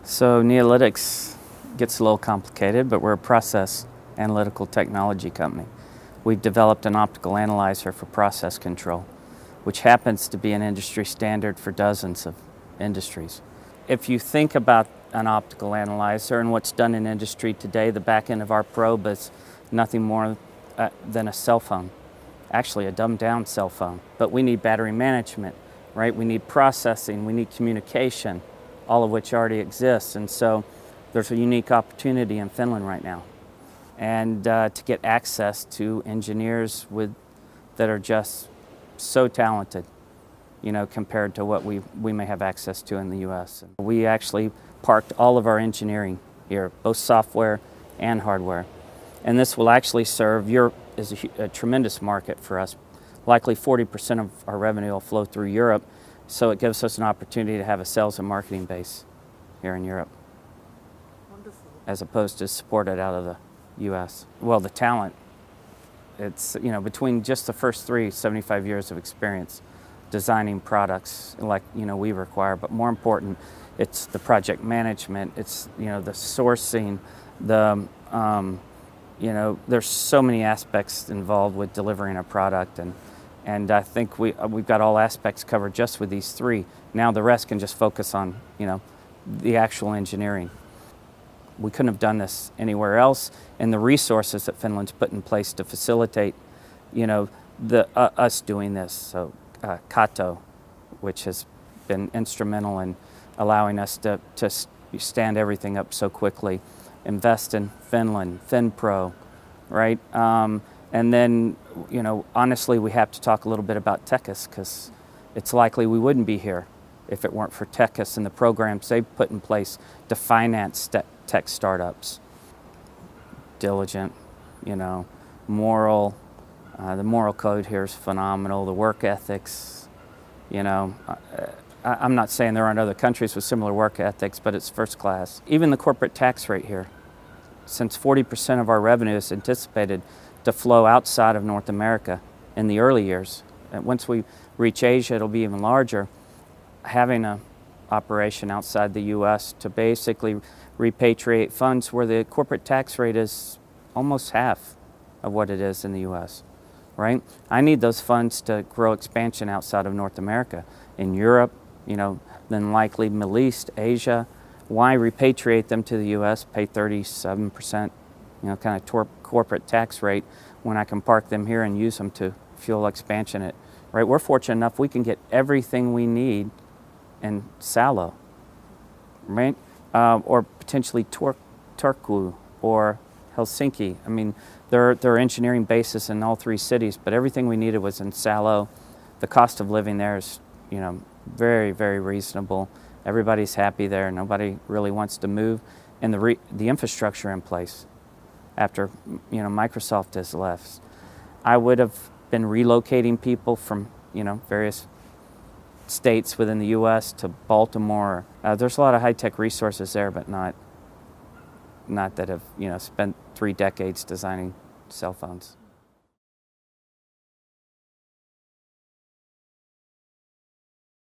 So Neolitics gets a little complicated, but we're a process analytical technology company. We've developed an optical analyzer for process control, which happens to be an industry standard for dozens of industries. If you think about an optical analyzer and what's done in industry today, the back end of our probe is nothing more than a cell phone, actually a dumbed down cell phone. But we need battery management, right? We need processing, we need communication, all of which already exists. And so there's a unique opportunity in Finland right now. And to get access to engineers that are just so talented, you know, compared to what we may have access to in the U.S. We actually parked all of our engineering here, both software and hardware. And this will actually serve Europe as a tremendous market for us. Likely 40% of our revenue will flow through Europe, so it gives us an opportunity to have a sales and marketing base here in Europe. Wonderful. As opposed to support it out of the U.S. Well, the talent, it's, you know, between just the first 75 years of experience designing products like, you know, we require, but more important, it's the project management, it's, you know, the sourcing, the, you know, there's so many aspects involved with delivering a product, and I think we've got all aspects covered just with these three. Now the rest can just focus on, you know, the actual engineering. We couldn't have done this anywhere else, and the resources that Finland's put in place to facilitate, you know, us doing this. So kertoo, which has been instrumental in allowing us to stand everything up so quickly. Invest in Finland, FinPro, right? And then, you know, honestly, we have to talk a little bit about Techus, because it's likely we wouldn't be here if it weren't for Techus and the programs they've put in place to finance tech startups. Diligent, you know, moral. The moral code here is phenomenal. The work ethics, you know, I'm not saying there aren't other countries with similar work ethics, but it's first class. Even the corporate tax rate here, since 40% of our revenue is anticipated to flow outside of North America in the early years. And once we reach Asia, it'll be even larger. Having an operation outside the U.S. to basically repatriate funds where the corporate tax rate is almost half of what it is in the U.S., right? I need those funds to grow expansion outside of North America, in Europe, you know, then likely Middle East, Asia. Why repatriate them to the U.S., pay 37%, you know, kind of corporate tax rate when I can park them here and use them to fuel expansion? Right? We're fortunate enough we can get everything we need in Salo, right? Or potentially Turku or Helsinki. I mean, there are engineering bases in all three cities, but everything we needed was in Salo. The cost of living there is, you know, very, very reasonable. Everybody's happy there. Nobody really wants to move, and the infrastructure in place after, you know, Microsoft has left. I would have been relocating people from, you know, various states within the U.S. to Baltimore. There's a lot of high-tech resources there, but not that have, you know, spent 3 decades designing cell phones.